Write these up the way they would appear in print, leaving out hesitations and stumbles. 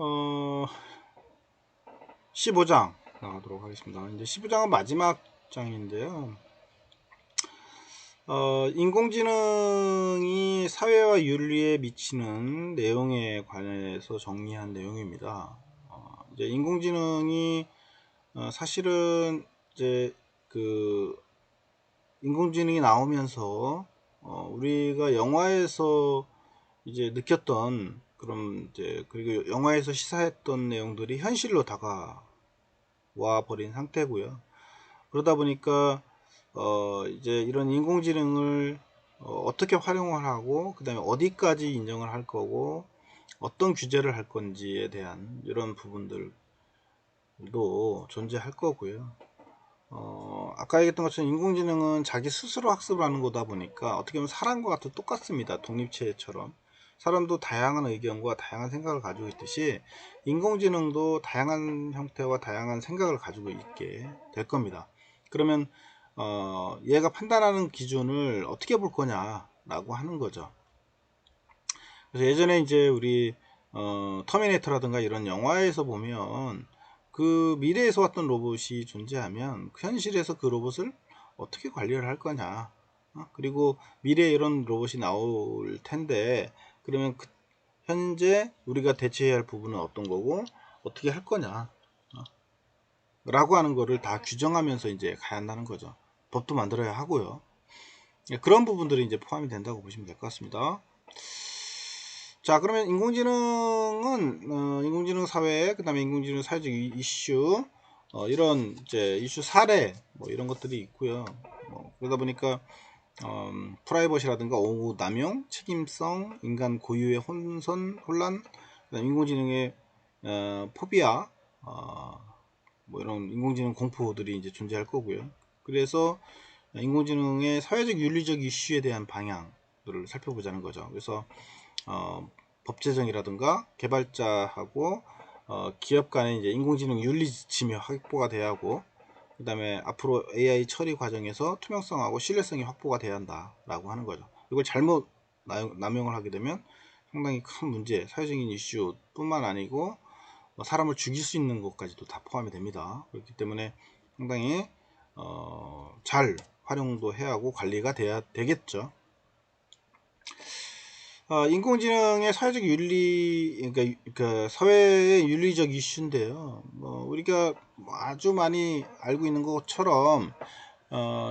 어, 15장 나가도록 하겠습니다. 이제 15장은 마지막 장인데요. 인공지능이 사회와 윤리에 미치는 내용에 관해서 정리한 내용입니다. 이제 인공지능이 사실은 이제 그 인공지능이 나오면서 우리가 영화에서 이제 느꼈던 그런 이제 그리고 영화에서 시사했던 내용들이 현실로 다가와 버린 상태고요. 그러다 보니까 이제 이런 인공지능을 어떻게 활용을 하고 그 다음에 어디까지 인정을 할 거고 어떤 규제를 할 건지에 대한 이런 부분들도 존재할 거고요. 아까 얘기했던 것처럼 인공지능은 자기 스스로 학습을 하는 거다 보니까 어떻게 보면 사람과 같은 똑같습니다. 독립체처럼. 사람도 다양한 의견과 다양한 생각을 가지고 있듯이 인공지능도 다양한 형태와 다양한 생각을 가지고 있게 될 겁니다. 그러면 얘가 판단하는 기준을 어떻게 볼 거냐라고 하는 거죠. 그래서 예전에 이제 우리 터미네이터라든가 이런 영화에서 보면 그 미래에서 왔던 로봇이 존재하면 현실에서 그 로봇을 어떻게 관리를 할 거냐, 그리고 미래에 이런 로봇이 나올 텐데 그러면 현재 우리가 대처해야 할 부분은 어떤 거고 어떻게 할 거냐 라고 하는 거를 다 규정하면서 이제 가야 한다는 거죠. 법도 만들어야 하고요. 그런 부분들이 이제 포함이 된다고 보시면 될 것 같습니다. 자, 그러면 인공지능은 인공지능 사회, 그 다음에 인공지능 사회적 이슈, 이런 이제 이슈 사례 뭐 이런 것들이 있고요. 그러다 보니까 프라이버시라든가 오후 남용, 책임성, 인간 고유의 혼란, 그다음 인공지능의 포비아, 뭐 이런 인공지능 공포들이 이제 존재할 거고요. 그래서 인공지능의 사회적 윤리적 이슈에 대한 방향들을 살펴보자는 거죠. 그래서 법제정이라든가 개발자하고 기업 간의 이제 인공지능 윤리 지침이 확보가 돼야 하고, 그 다음에 앞으로 AI 처리 과정에서 투명성하고 신뢰성이 확보가 돼야 한다라고 하는 거죠. 이걸 잘못 남용을 하게 되면 상당히 큰 문제, 사회적인 이슈 뿐만 아니고 사람을 죽일 수 있는 것까지도 다 포함이 됩니다. 그렇기 때문에 상당히 잘 활용도 해야 하고 관리가 돼야 되겠죠. 인공지능의 사회적 윤리, 그러니까 그 사회의 윤리적 이슈인데요. 우리가 아주 많이 알고 있는 것처럼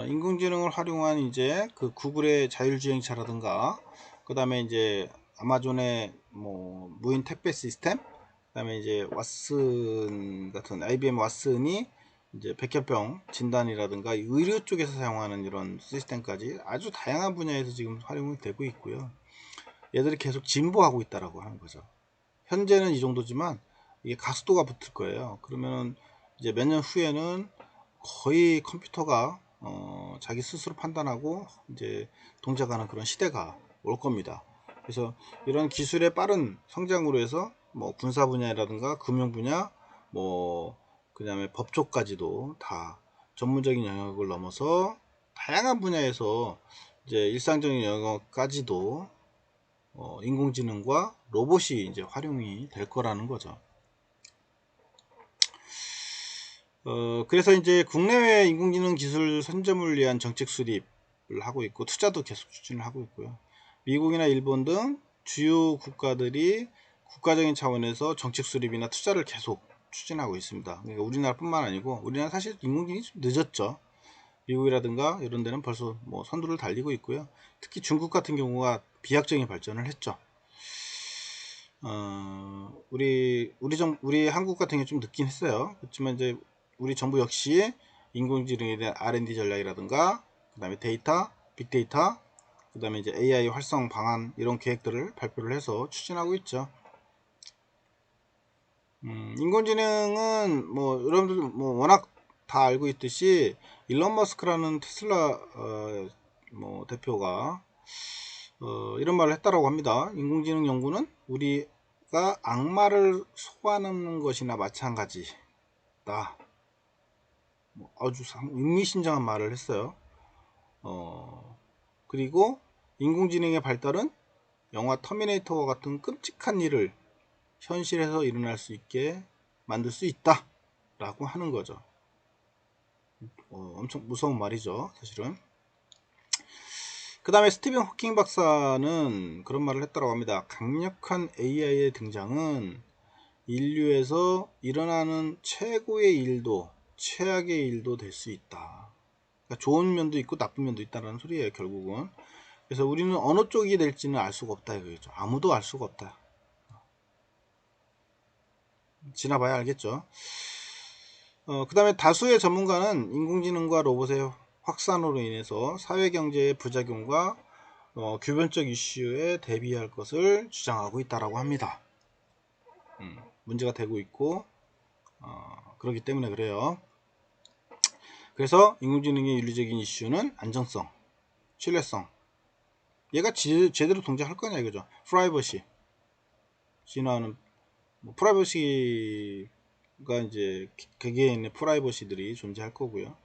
인공지능을 활용한 이제 그 구글의 자율주행차라든가, 그 다음에 이제 아마존의 뭐 무인 택배 시스템, 그 다음에 이제 왓슨 같은 IBM 왓슨이 이제 백혈병 진단이라든가 의료 쪽에서 사용하는 이런 시스템까지 아주 다양한 분야에서 지금 활용이 되고 있고요. 얘들이 계속 진보하고 있다라고 하는 거죠. 현재는 이 정도지만 이게 가속도가 붙을 거예요. 그러면 이제 몇 년 후에는 거의 컴퓨터가 자기 스스로 판단하고 이제 동작하는 그런 시대가 올 겁니다. 그래서 이런 기술의 빠른 성장으로 해서 뭐 군사 분야라든가 금융 분야, 뭐 그다음에 법 쪽까지도 다 전문적인 영역을 넘어서 다양한 분야에서 이제 일상적인 영역까지도 인공지능과 로봇이 이제 활용이 될 거라는 거죠. 그래서 이제 국내외 인공지능 기술 선점을 위한 정책 수립을 하고 있고 투자도 계속 추진을 하고 있고요. 미국이나 일본 등 주요 국가들이 국가적인 차원에서 정책 수립이나 투자를 계속 추진하고 있습니다. 그러니까 우리나라뿐만 아니고 우리나라 사실 인공지능이 좀 늦었죠. 미국이라든가 이런 데는 벌써 뭐 선두를 달리고 있고요. 특히 중국 같은 경우가 비약적인 발전을 했죠. 우리 한국 같은 경우 좀 늦긴 했어요. 그렇지만 이제 우리 정부 역시 인공지능에 대한 R&D 전략이라든가, 그 다음에 데이터, 빅데이터, 그 다음에 이제 AI 활성 방안 이런 계획들을 발표를 해서 추진하고 있죠. 인공지능은 뭐 여러분들 뭐 워낙 다 알고 있듯이 일론 머스크라는 테슬라 뭐 대표가 이런 말을 했다라고 합니다. 인공지능 연구는 우리가 악마를 소환하는 것이나 마찬가지다. 아주 의미심장한 말을 했어요. 그리고 인공지능의 발달은 영화 터미네이터와 같은 끔찍한 일을 현실에서 일어날 수 있게 만들 수 있다 라고 하는 거죠. 엄청 무서운 말이죠, 사실은. 그 다음에 스티븐 호킹 박사는 그런 말을 했다고 합니다. 강력한 AI의 등장은 인류에서 일어나는 최고의 일도 최악의 일도 될 수 있다. 그러니까 좋은 면도 있고 나쁜 면도 있다는 소리예요, 결국은. 그래서 우리는 어느 쪽이 될지는 알 수가 없다 이거죠. 아무도 알 수가 없다. 지나봐야 알겠죠. 그 다음에 다수의 전문가는 인공지능과 로봇의 확산으로 인해서 사회경제의 부작용과 규변적 이슈에 대비할 것을 주장하고 있다고 합니다. 문제가 되고 있고 그렇기 때문에 그래요. 그래서 인공지능의 윤리적인 이슈는 안정성, 신뢰성, 얘가 제대로 동작할 거냐 이거죠. 프라이버시, 진화하는 프라이버시가 이제 개개인의 프라이버시들이 존재할 거고요.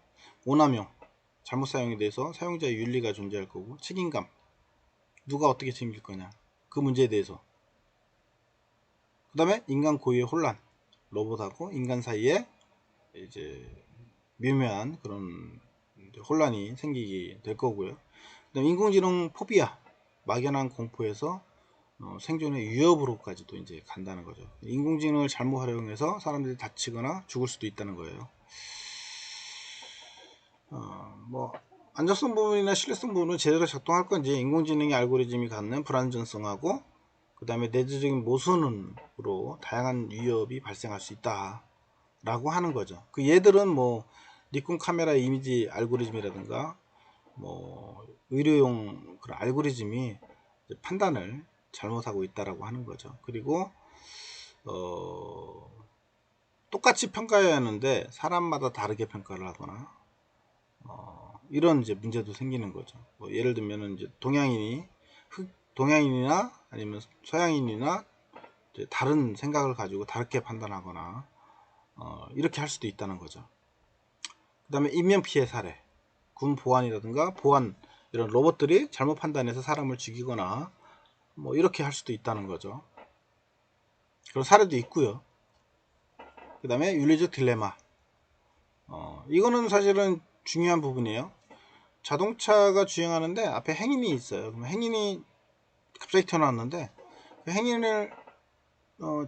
오남용, 잘못 사용에 대해서 사용자의 윤리가 존재할 거고, 책임감, 누가 어떻게 책임질 거냐 그 문제에 대해서. 그 다음에 인간 고유의 혼란, 로봇하고 인간 사이에 이제 미묘한 그런 혼란이 생기게 될 거고요. 그다음에 인공지능 포비아, 막연한 공포에서 생존의 위협으로까지도 이제 간다는 거죠. 인공지능을 잘못 활용해서 사람들이 다치거나 죽을 수도 있다는 거예요. 뭐 안정성 부분이나 신뢰성 부분은 제대로 작동할 건지, 인공지능의 알고리즘이 갖는 불안전성하고 그 다음에 내재적인 모순으로 다양한 위협이 발생할 수 있다 라고 하는 거죠. 그 얘들은 뭐 니콘 카메라 이미지 알고리즘이라든가 뭐 의료용 그런 알고리즘이 판단을 잘못하고 있다라고 하는 거죠. 그리고 똑같이 평가해야 하는데 사람마다 다르게 평가를 하거나 이런 이제 문제도 생기는 거죠. 뭐 예를 들면은 이제 동양인이나 아니면 서양인이나 이제 다른 생각을 가지고 다르게 판단하거나 이렇게 할 수도 있다는 거죠. 그 다음에 인명피해 사례, 군 보안이라든가 보안 이런 로봇들이 잘못 판단해서 사람을 죽이거나 뭐 이렇게 할 수도 있다는 거죠. 그런 사례도 있고요. 그 다음에 윤리적 딜레마, 이거는 사실은 중요한 부분이에요. 자동차가 주행하는데 앞에 행인이 있어요. 그럼 행인이 갑자기 튀어나왔는데 그 행인을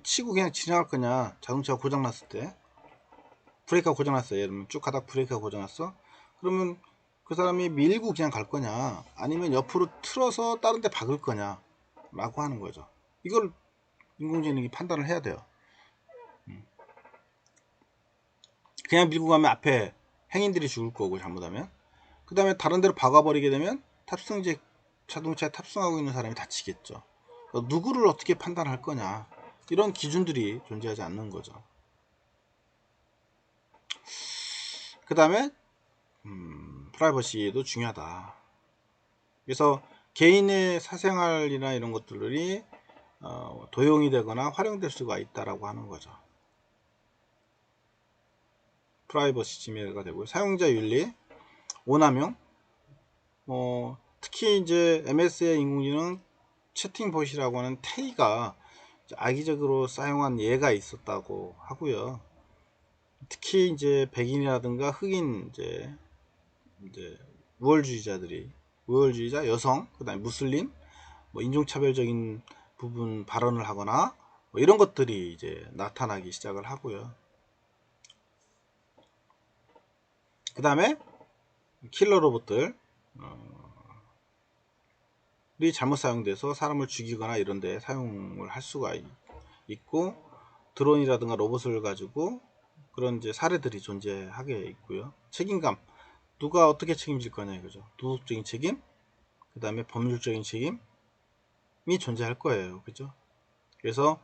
치고 그냥 지나갈 거냐, 자동차가 고장났을 때 브레이크가 고장났어요. 예를 들면 쭉 가다 브레이크가 고장났어. 그러면 그 사람이 밀고 그냥 갈 거냐, 아니면 옆으로 틀어서 다른 데 박을 거냐 라고 하는 거죠. 이걸 인공지능이 판단을 해야 돼요. 그냥 밀고 가면 앞에 행인들이 죽을 거고, 잘못하면. 그 다음에 다른 데로 박아버리게 되면 탑승제 자동차에 탑승하고 있는 사람이 다치겠죠. 누구를 어떻게 판단할 거냐, 이런 기준들이 존재하지 않는 거죠. 그 다음에 프라이버시도 중요하다. 그래서 개인의 사생활이나 이런 것들이 도용이 되거나 활용될 수가 있다라고 하는 거죠. 프라이버시 침해가 되고요. 사용자 윤리, 오남용, 특히 이제 MS의 인공지능 채팅봇이라고 하는 테이가 악의적으로 사용한 예가 있었다고 하고요. 특히 이제 백인이라든가 흑인 이제 우월주의자 여성, 그다음에 무슬림, 뭐 인종차별적인 부분 발언을 하거나 뭐 이런 것들이 이제 나타나기 시작을 하고요. 그 다음에 킬러 로봇들이 잘못 사용돼서 사람을 죽이거나 이런 데 사용을 할 수가 있고, 드론이라든가 로봇을 가지고 그런 이제 사례들이 존재하게 있고요. 책임감, 누가 어떻게 책임질 거냐 이거죠. 도덕적인 책임, 그 다음에 법률적인 책임이 존재할 거예요. 그죠? 그래서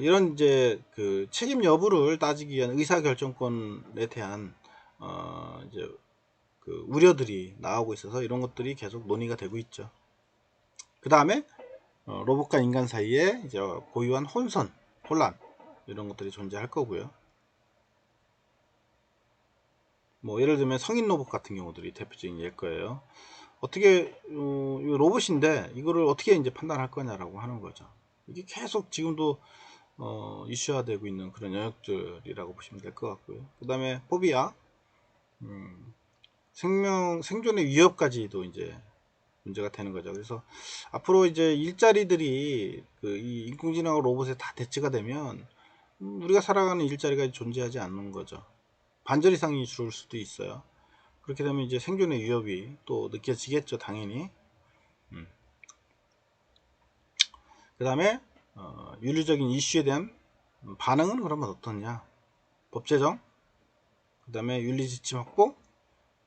이런 이제 그 책임 여부를 따지기 위한 의사결정권에 대한 이제 그 우려들이 나오고 있어서 이런 것들이 계속 논의가 되고 있죠. 그 다음에 로봇과 인간 사이에 이제 고유한 혼란 이런 것들이 존재할 거고요. 뭐 예를 들면 성인 로봇 같은 경우들이 대표적인 예일 거예요. 어떻게 로봇인데 이거를 어떻게 이제 판단할 거냐라고 하는 거죠. 이게 계속 지금도 이슈화되고 있는 그런 영역들이라고 보시면 될 것 같고요. 그 다음에 포비아, 생존의 위협까지도 이제 문제가 되는 거죠. 그래서 앞으로 이제 일자리들이 이 인공지능하고 로봇에 다 대체가 되면 우리가 살아가는 일자리가 존재하지 않는 거죠. 반절 이상이 줄을 수도 있어요. 그렇게 되면 이제 생존의 위협이 또 느껴지겠죠, 당연히. 그 다음에 윤리적인 이슈에 대한 반응은 그러면 어떻냐? 법 제정, 그 다음에 윤리 지침 확보,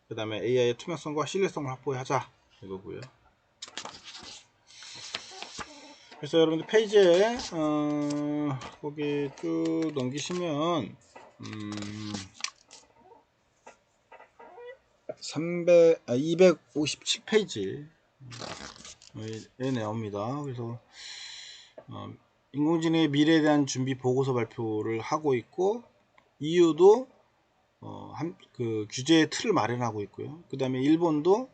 그 다음에 AI의 투명성과 신뢰성을 확보하자 이거고요. 그래서 여러분들 페이지에 거기 쭉 넘기시면 257페이지에 나옵니다. 그래서 인공지능의 미래에 대한 준비 보고서 발표를 하고 있고, EU도 그 규제의 틀을 마련하고 있고요. 그 다음에 일본도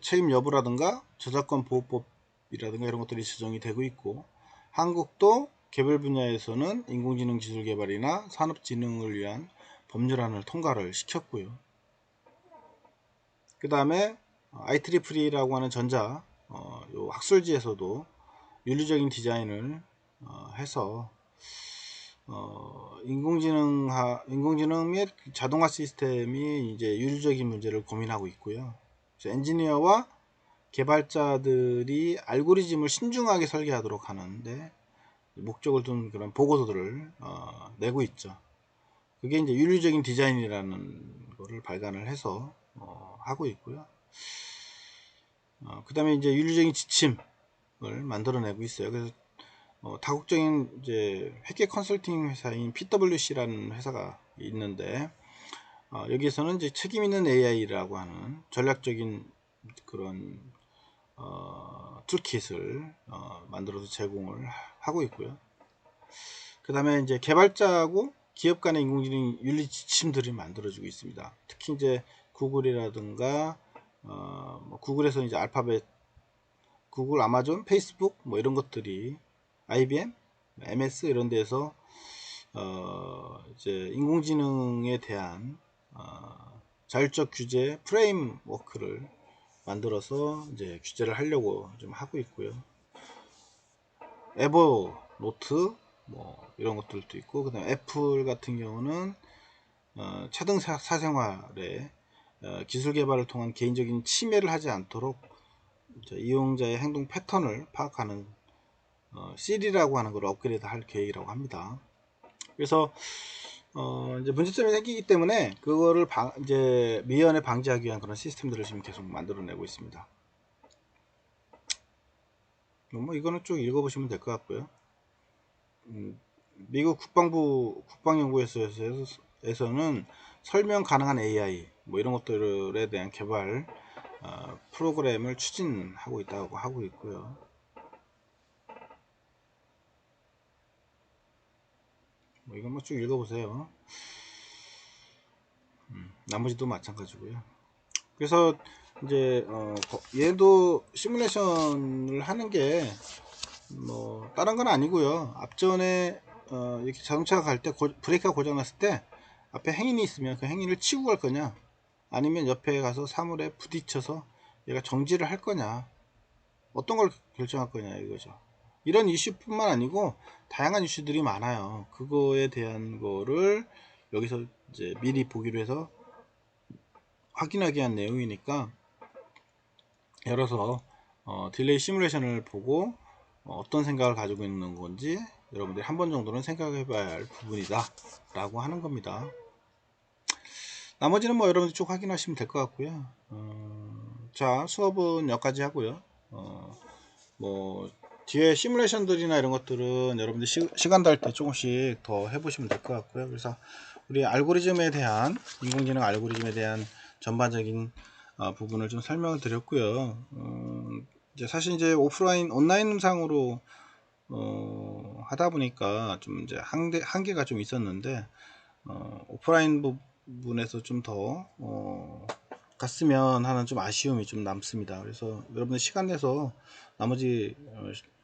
책임 여부라든가 저작권 보호법이라든가 이런 것들이 제정이 되고 있고, 한국도 개별 분야에서는 인공지능 기술 개발이나 산업진흥을 위한 법률안을 통과를 시켰고요. 그 다음에 IEEE라고 하는 전자 요 학술지에서도 윤리적인 디자인을 해서 인공지능 및 자동화 시스템이 이제 윤리적인 문제를 고민하고 있고요. 그래서 엔지니어와 개발자들이 알고리즘을 신중하게 설계하도록 하는데 목적을 둔 그런 보고서들을 내고 있죠. 그게 이제 윤리적인 디자인이라는 거를 발간을 해서 하고 있고요. 그 다음에 이제 윤리적인 지침을 만들어내고 있어요. 그래서 다국적인 이제 회계 컨설팅 회사인 PwC라는 회사가 있는데 여기에서는 이제 책임 있는 AI라고 하는 전략적인 그런 툴킷을 만들어서 제공을 하고 있고요. 그 다음에 이제 개발자하고 기업 간의 인공지능 윤리 지침들이 만들어지고 있습니다. 특히 이제 구글이라든가 구글에서 이제 알파벳, 구글, 아마존, 페이스북 뭐 이런 것들이 IBM, MS 이런 데서 이제 인공지능에 대한 자율적 규제 프레임워크를 만들어서 이제 규제를 하려고 좀 하고 있고요. 에버노트 뭐 이런 것들도 있고, 그다음 애플 같은 경우는 차등 사생활에 기술 개발을 통한 개인적인 침해를 하지 않도록 이용자의 행동 패턴을 파악하는 Siri라고 하는 걸 업그레이드 할 계획이라고 합니다. 그래서 이제 문제점이 생기기 때문에 그거를 이제 미연에 방지하기 위한 그런 시스템들을 지금 계속 만들어내고 있습니다. 뭐 이거는 쭉 읽어보시면 될 것 같고요. 미국 국방부 국방연구소에서는 설명 가능한 AI 뭐 이런 것들에 대한 개발 프로그램을 추진하고 있다고 하고 있고요. 뭐 이건 뭐 쭉 읽어보세요. 나머지도 마찬가지고요. 그래서 이제 얘도 시뮬레이션을 하는 게 뭐 다른 건 아니고요. 앞전에 이렇게 자동차가 갈 때 브레이크가 고장 났을 때 앞에 행인이 있으면 그 행인을 치고 갈 거냐, 아니면 옆에 가서 사물에 부딪혀서 얘가 정지를 할 거냐, 어떤 걸 결정할 거냐 이거죠. 이런 이슈뿐만 아니고 다양한 이슈들이 많아요. 그거에 대한 거를 여기서 이제 미리 보기로 해서 확인하기 위한 내용이니까, 열어서 딜레이 시뮬레이션을 보고 어떤 생각을 가지고 있는 건지 여러분들이 한 번 정도는 생각해 봐야 할 부분이다 라고 하는 겁니다. 나머지는 뭐 여러분들 쭉 확인하시면 될 것 같고요. 자, 수업은 여기까지 하고요. 뭐 뒤에 시뮬레이션들이나 이런 것들은 여러분들 시간 날 때 조금씩 더 해보시면 될 것 같고요. 그래서 우리 알고리즘에 대한, 인공지능 알고리즘에 대한 전반적인 부분을 좀 설명을 드렸고요. 이제 사실 이제 온라인 상으로 하다 보니까 좀 이제 한계가 좀 있었는데 오프라인 부분에서 좀 더 갔으면 하는 좀 아쉬움이 좀 남습니다. 그래서 여러분들 시간 내서 나머지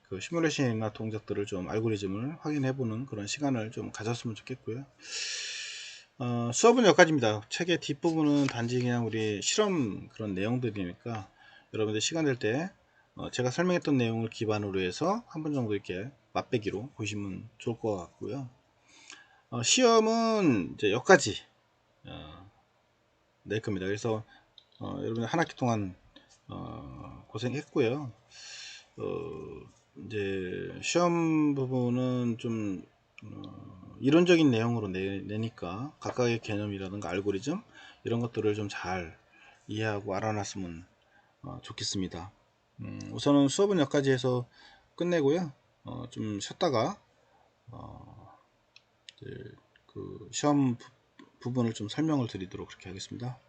그 시뮬레이션이나 동작들을 좀 알고리즘을 확인해보는 그런 시간을 좀 가졌으면 좋겠고요. 수업은 여기까지입니다. 책의 뒷부분은 단지 그냥 우리 실험 그런 내용들이니까 여러분들 시간 될 때 제가 설명했던 내용을 기반으로 해서 한 번 정도 이렇게 맛배기로 보시면 좋을 것 같고요. 시험은 이제 여기까지 낼 겁니다. 그래서 여러분 한 학기 동안 고생했고요. 이제 시험 부분은 좀 이론적인 내용으로 내니까 각각의 개념이라든가 알고리즘 이런 것들을 좀 잘 이해하고 알아놨으면 좋겠습니다. 우선은 수업은 여기까지 해서 끝내고요. 좀 쉬었다가 이제 그 시험 부분을 좀 설명을 드리도록 그렇게 하겠습니다.